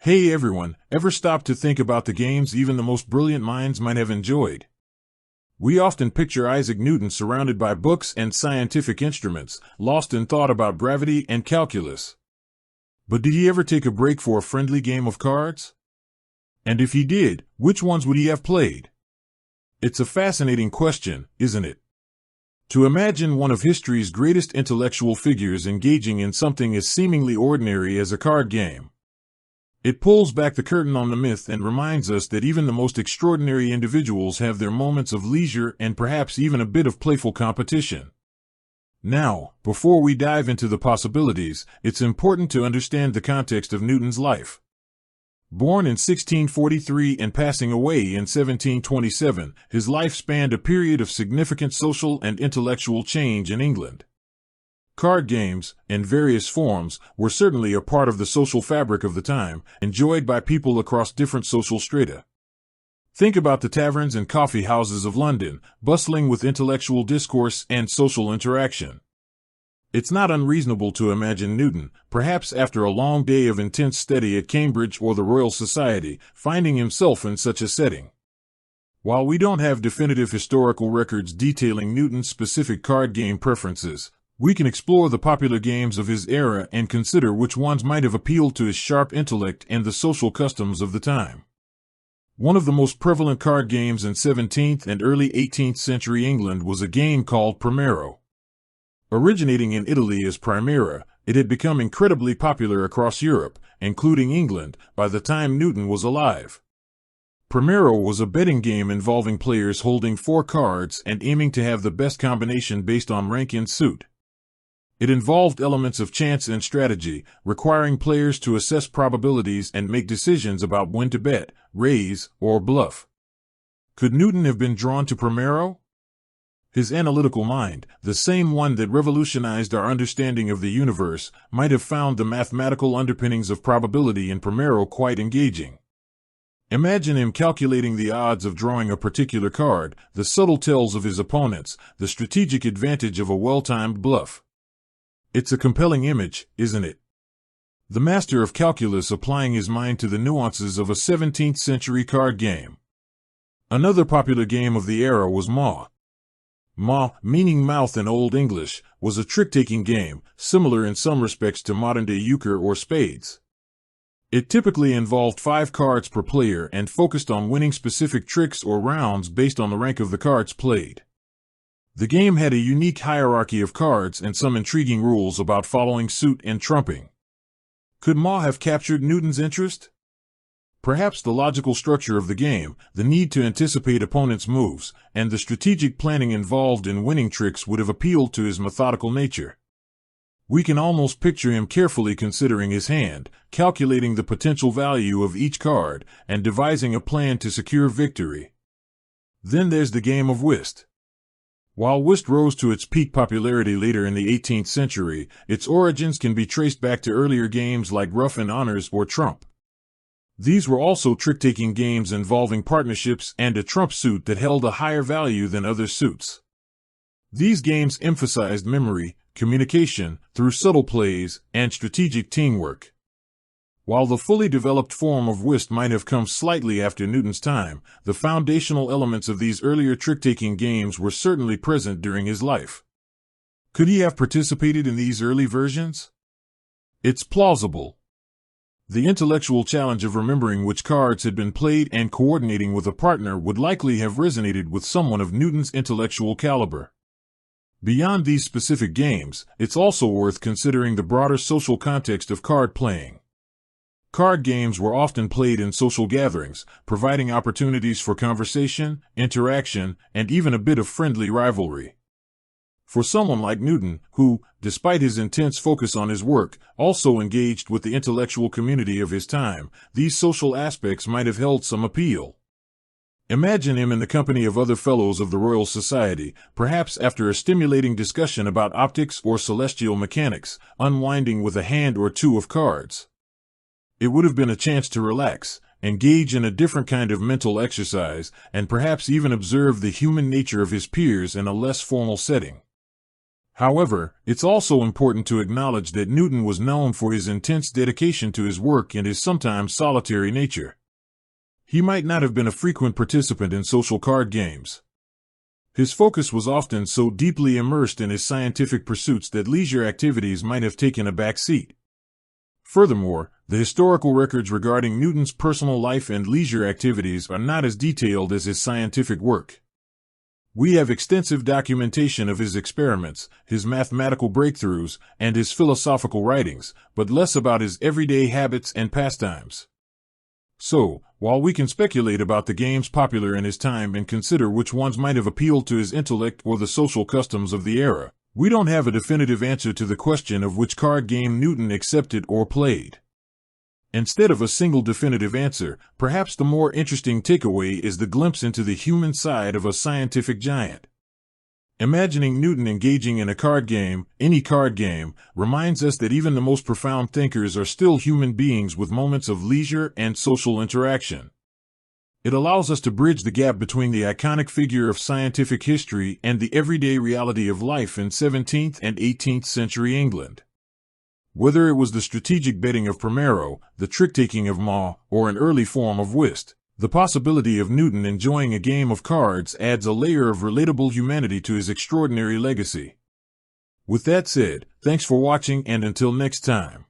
Hey everyone, ever stop to think about the games even the most brilliant minds might have enjoyed? We often picture Isaac Newton surrounded by books and scientific instruments, lost in thought about gravity and calculus. But did he ever take a break for a friendly game of cards? And if he did, which ones would he have played? It's a fascinating question, isn't it? To imagine one of history's greatest intellectual figures engaging in something as seemingly ordinary as a card game. It pulls back the curtain on the myth and reminds us that even the most extraordinary individuals have their moments of leisure and perhaps even a bit of playful competition. Now, before we dive into the possibilities, it's important to understand the context of Newton's life. Born in 1643 and passing away in 1727, his life spanned a period of significant social and intellectual change in England. Card games, in various forms, were certainly a part of the social fabric of the time, enjoyed by people across different social strata. Think about the taverns and coffee houses of London, bustling with intellectual discourse and social interaction. It's not unreasonable to imagine Newton, perhaps after a long day of intense study at Cambridge or the Royal Society, finding himself in such a setting. While we don't have definitive historical records detailing Newton's specific card game preferences, we can explore the popular games of his era and consider which ones might have appealed to his sharp intellect and the social customs of the time. One of the most prevalent card games in 17th and early 18th century England was a game called Primero. Originating in Italy as Primera, it had become incredibly popular across Europe, including England, by the time Newton was alive. Primero was a betting game involving players holding 4 cards and aiming to have the best combination based on rank in suit. It involved elements of chance and strategy, requiring players to assess probabilities and make decisions about when to bet, raise, or bluff. Could Newton have been drawn to Primero? His analytical mind, the same one that revolutionized our understanding of the universe, might have found the mathematical underpinnings of probability in Primero quite engaging. Imagine him calculating the odds of drawing a particular card, the subtle tells of his opponents, the strategic advantage of a well-timed bluff. It's a compelling image, isn't it? The master of calculus applying his mind to the nuances of a 17th century card game. Another popular game of the era was Ma. Ma, meaning mouth in Old English, was a trick-taking game, similar in some respects to modern-day euchre or spades. It typically involved 5 cards per player and focused on winning specific tricks or rounds based on the rank of the cards played. The game had a unique hierarchy of cards and some intriguing rules about following suit and trumping. Could Ma have captured Newton's interest? Perhaps the logical structure of the game, the need to anticipate opponents' moves, and the strategic planning involved in winning tricks would have appealed to his methodical nature. We can almost picture him carefully considering his hand, calculating the potential value of each card, and devising a plan to secure victory. Then there's the game of whist. While whist rose to its peak popularity later in the 18th century, its origins can be traced back to earlier games like Rough and Honors or Trump. These were also trick-taking games involving partnerships and a trump suit that held a higher value than other suits. These games emphasized memory, communication, through subtle plays, and strategic teamwork. While the fully developed form of whist might have come slightly after Newton's time, the foundational elements of these earlier trick-taking games were certainly present during his life. Could he have participated in these early versions? It's plausible. The intellectual challenge of remembering which cards had been played and coordinating with a partner would likely have resonated with someone of Newton's intellectual caliber. Beyond these specific games, it's also worth considering the broader social context of card playing. Card games were often played in social gatherings, providing opportunities for conversation, interaction, and even a bit of friendly rivalry. For someone like Newton, who, despite his intense focus on his work, also engaged with the intellectual community of his time, these social aspects might have held some appeal. Imagine him in the company of other fellows of the Royal Society, perhaps after a stimulating discussion about optics or celestial mechanics, unwinding with a hand or two of cards. It would have been a chance to relax, engage in a different kind of mental exercise, and perhaps even observe the human nature of his peers in a less formal setting. However, it's also important to acknowledge that Newton was known for his intense dedication to his work and his sometimes solitary nature. He might not have been a frequent participant in social card games. His focus was often so deeply immersed in his scientific pursuits that leisure activities might have taken a back seat. Furthermore, the historical records regarding Newton's personal life and leisure activities are not as detailed as his scientific work. We have extensive documentation of his experiments, his mathematical breakthroughs, and his philosophical writings, but less about his everyday habits and pastimes. So, while we can speculate about the games popular in his time and consider which ones might have appealed to his intellect or the social customs of the era, we don't have a definitive answer to the question of which card game Newton accepted or played. Instead of a single definitive answer, perhaps the more interesting takeaway is the glimpse into the human side of a scientific giant. Imagining Newton engaging in a card game, any card game, reminds us that even the most profound thinkers are still human beings with moments of leisure and social interaction. It allows us to bridge the gap between the iconic figure of scientific history and the everyday reality of life in 17th and 18th century England. Whether it was the strategic betting of Primero, the trick-taking of Ma, or an early form of whist, the possibility of Newton enjoying a game of cards adds a layer of relatable humanity to his extraordinary legacy. With that said, thanks for watching and until next time.